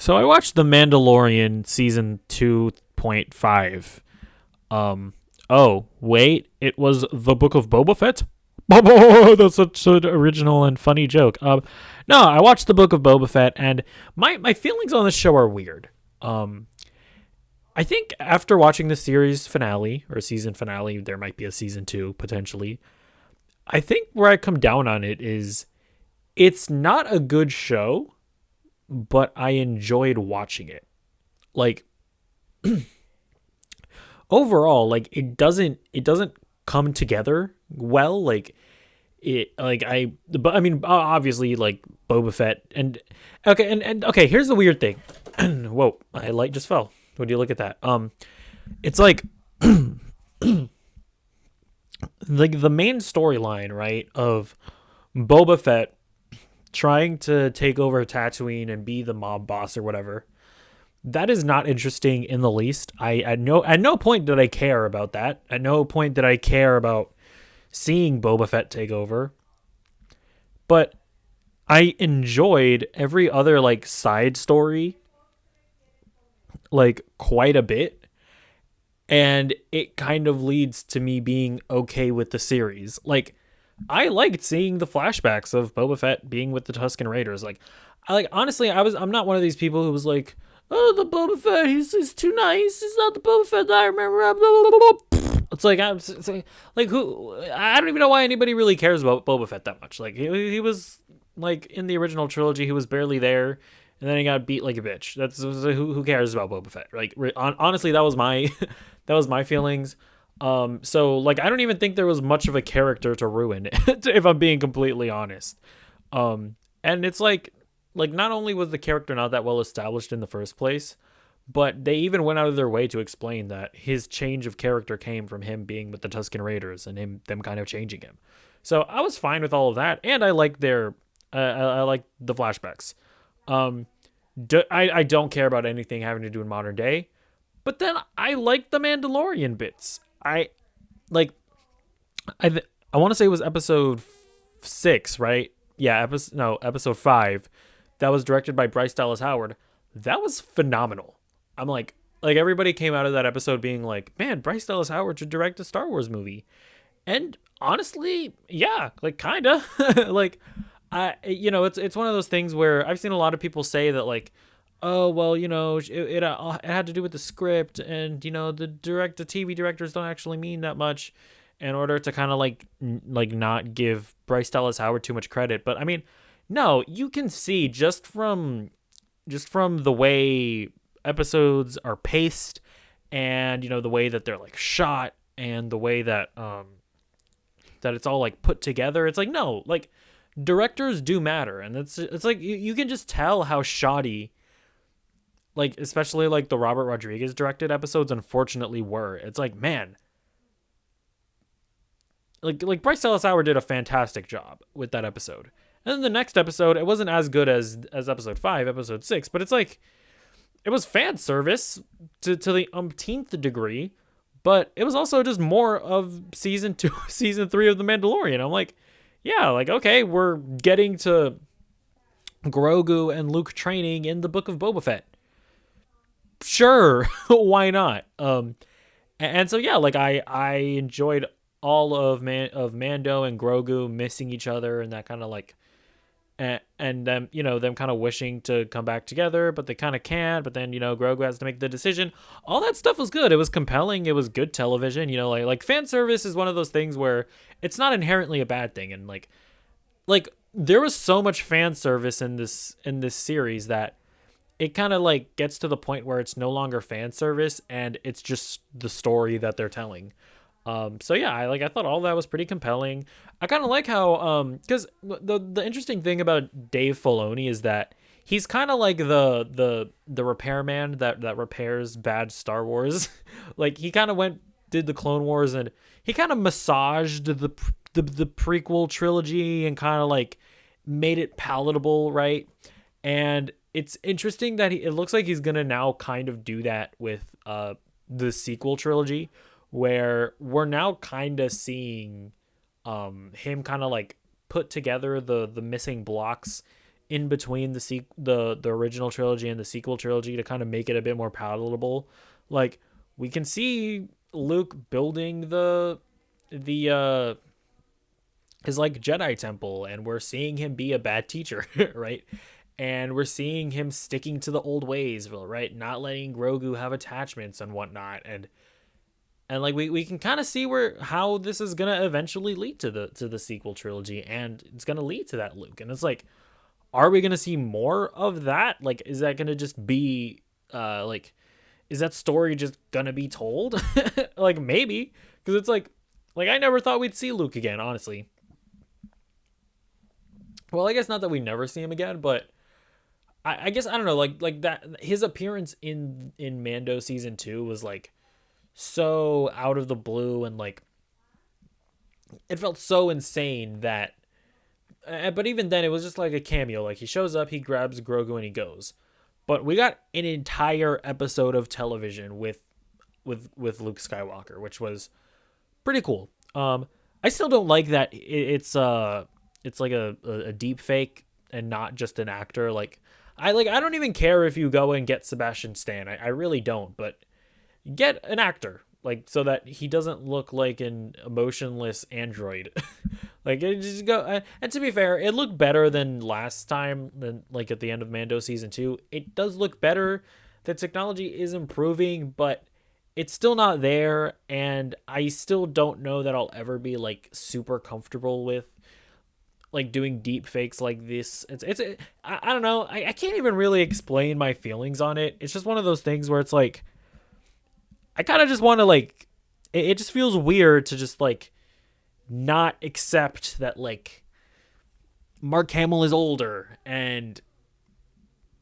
So I watched The Mandalorian season 2.5. Oh, wait, it was the Book of Boba Fett? That's such an original and funny joke. No, I watched the Book of Boba Fett, and my feelings on this show are weird. Um, I think after watching the series finale or season finale, there might be a season two potentially. I think where I come down on it is it's not a good show, but I enjoyed watching it. Like overall, like it doesn't come together well. But I mean, obviously, like Boba Fett and okay. Here's the weird thing. Whoa, my light just fell. When you look at that, it's like like the main storyline, right, of Boba Fett trying to take over Tatooine and be the mob boss or whatever. That is not interesting in the least. I at no point did I care about that. At no point did I care about seeing Boba Fett take over. But I enjoyed every other like side story like quite a bit, and it kind of leads to me being okay with the series. Like I liked seeing the flashbacks of Boba Fett being with the Tusken Raiders. Like I like honestly, I'm not one of these people who was like, "Oh, the Boba Fett, he's too nice. He's not the Boba Fett that I remember." Blah, blah, blah, blah. It's like who? I don't even know why anybody really cares about Boba Fett that much. Like he was like in the original trilogy, he was barely there, and then he got beat like a bitch. That's who cares about Boba Fett? Like honestly, that was my that was my feelings. So like I don't even think there was much of a character to ruin, if I'm being completely honest. And it's like not only was the character not that well established in the first place, but they even went out of their way to explain that his change of character came from him being with the Tusken Raiders and them kind of changing him. So I was fine with all of that, and I like I like the flashbacks. Um, I don't care about anything having to do in modern day, but then I like the Mandalorian bits. I like I want to say it was episode 6, right? Yeah, episode 5. That was directed by Bryce Dallas Howard. That was phenomenal. I'm like everybody came out of that episode being like, "Man, Bryce Dallas Howard should direct a Star Wars movie." And honestly, yeah, like kind of like it's one of those things where I've seen a lot of people say that like, oh well, it had to do with the script, and the TV directors don't actually mean that much in order to kind of like not give Bryce Dallas Howard too much credit. But I mean, no, you can see just from the way episodes are paced, and the way that they're like shot, and the way that that it's all like put together. It's like, no, like directors do matter, and it's like you can just tell how shoddy, like especially like the Robert Rodriguez directed episodes unfortunately were. It's like, man, like Bryce Dallas Howard did a fantastic job with that episode. And then the next episode, it wasn't as good as episode 5, episode 6, but it's like it was fan service to the umpteenth degree, but it was also just more of season 2, season 3 of The Mandalorian. I'm like, yeah, like okay, we're getting to Grogu and Luke training in the Book of Boba Fett. Sure, why not? And so yeah, like I enjoyed all of Mando and Grogu missing each other, and that kind of like and them them kind of wishing to come back together, but they kind of can't. But then Grogu has to make the decision. All that stuff was good. It was compelling. It was good television. Like fan service is one of those things where it's not inherently a bad thing. And like there was so much fan service in this series that it kind of like gets to the point where it's no longer fan service and it's just the story that they're telling. So yeah, I thought all that was pretty compelling. I kind of like how because the interesting thing about Dave Filoni is that he's kind of like the repairman that repairs bad Star Wars. Like he kind of did the Clone Wars, and he kind of massaged the prequel trilogy and kind of like made it palatable, right? And it's interesting that it looks like he's gonna now kind of do that with the sequel trilogy, where we're now kind of seeing him kind of like put together the missing blocks in between the original trilogy and the sequel trilogy to kind of make it a bit more palatable. Like we can see Luke building the his like Jedi temple, and we're seeing him be a bad teacher, right? And we're seeing him sticking to the old ways, right? Not letting Grogu have attachments and whatnot, and like we can kind of see where how this is gonna eventually lead to the sequel trilogy, and it's gonna lead to that Luke, and it's like, are we gonna see more of that? Like, is that gonna just be like, is that story just gonna be told? Like maybe, because it's like I never thought we'd see Luke again, honestly. Well, I guess not that we never see him again, but I guess I don't know, like that his appearance in Mando season 2 was like so out of the blue, and like it felt so insane that but even then it was just like a cameo. Like he shows up, he grabs Grogu, and he goes. But we got an entire episode of television with Luke Skywalker, which was pretty cool. I still don't like that it's like a deep fake and not just an actor. I don't even care if you go and get Sebastian Stan. I really don't, but get an actor, like, so that he doesn't look like an emotionless android. Like it just go, and to be fair, it looked better than last time, than like at the end of Mando season 2. It does look better. The technology is improving, but it's still not there, and I still don't know that I'll ever be like super comfortable with like doing deep fakes like this. I don't know. I can't even really explain my feelings on it. It's just one of those things where it's like I kind of just want to like it just feels weird to just like not accept that like Mark Hamill is older, and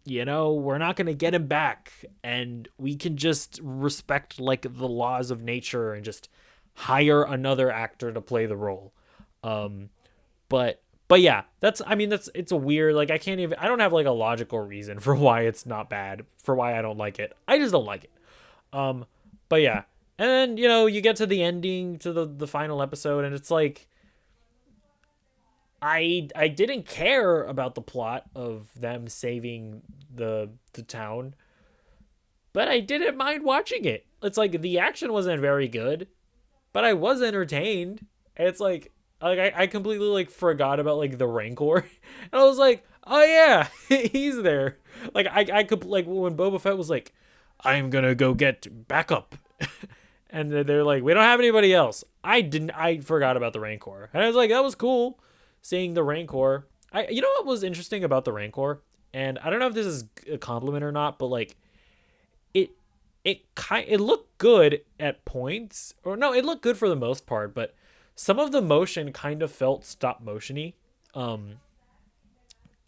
we're not going to get him back, and we can just respect like the laws of nature and just hire another actor to play the role. But yeah, it's a weird, like I don't have like a logical reason for why it's not bad, for why I don't like it. I just don't like it. But yeah. And then, you get to the ending, to the final episode, and it's like I didn't care about the plot of them saving the town, but I didn't mind watching it. It's like the action wasn't very good, but I was entertained. And it's like I completely like forgot about like the Rancor, and I was like, oh yeah, he's there. Like I could, like when Boba Fett was like, I'm gonna go get backup, and they're like, we don't have anybody else. I forgot about the Rancor, and I was like, that was cool seeing the Rancor. You know what was interesting about the Rancor, and I don't know if this is a compliment or not, but like it looked good at points, or no, it looked good for the most part, but some of the motion kind of felt stop motiony,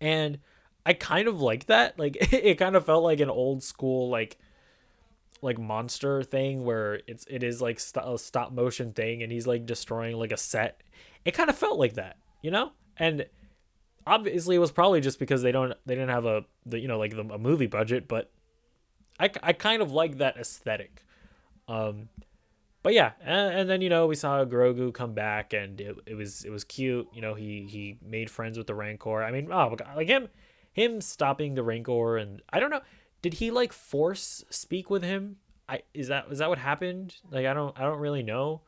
and I kind of like that. Like it kind of felt like an old school like monster thing where it is like a stop motion thing, and he's like destroying like a set. It kind of felt like that, and obviously it was probably just because they didn't have a movie budget, but I kind of like that aesthetic. But yeah, and then we saw Grogu come back, and it was cute. He made friends with the Rancor. I mean, oh my God, like him stopping the Rancor, and I don't know, did he like force speak with him? Is that what happened? Like I don't really know,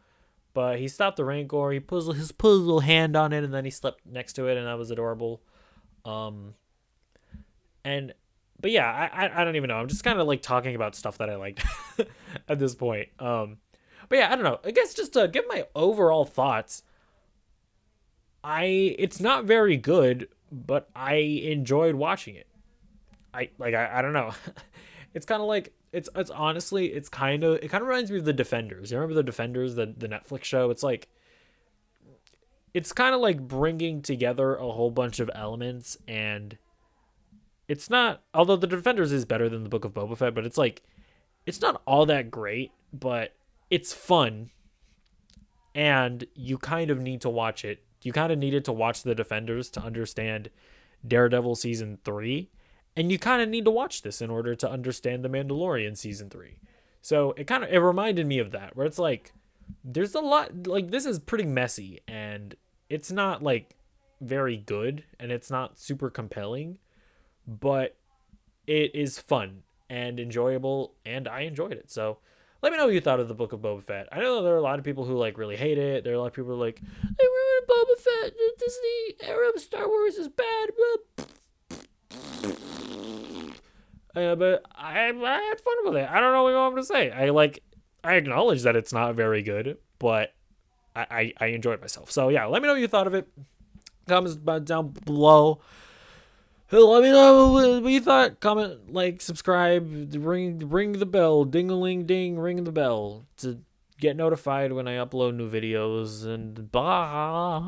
but he stopped the Rancor. He put his little hand on it, and then he slept next to it, and that was adorable. And but yeah, I don't even know. I'm just kind of like talking about stuff that I liked at this point. But yeah, I don't know. I guess just to give my overall thoughts, it's not very good, but I enjoyed watching it. I don't know. It's kind of like it's honestly it kind of reminds me of The Defenders. You remember The Defenders, the Netflix show? It's kind of like bringing together a whole bunch of elements, and it's not, although The Defenders is better than the Book of Boba Fett, but it's not all that great, but it's fun, and you kind of need to watch it. You kind of needed to watch The Defenders to understand Daredevil season 3, and you kind of need to watch this in order to understand The Mandalorian season 3. So it reminded me of that, where it's like there's a lot, like this is pretty messy, and it's not like very good, and it's not super compelling, but it is fun and enjoyable, and I enjoyed it. So let me know what you thought of the Book of Boba Fett. I know there are a lot of people who like really hate it. There are a lot of people who are like, they ruined Boba Fett. The Disney era of Star Wars is bad. But I had fun with it. I don't know what you want me to say. I acknowledge that it's not very good, but I enjoyed myself. So yeah, let me know what you thought of it. Comments down below. Let me know what you thought. Comment, like, subscribe, ring the bell, ding-a-ling-ding, ring the bell to get notified when I upload new videos. And bye.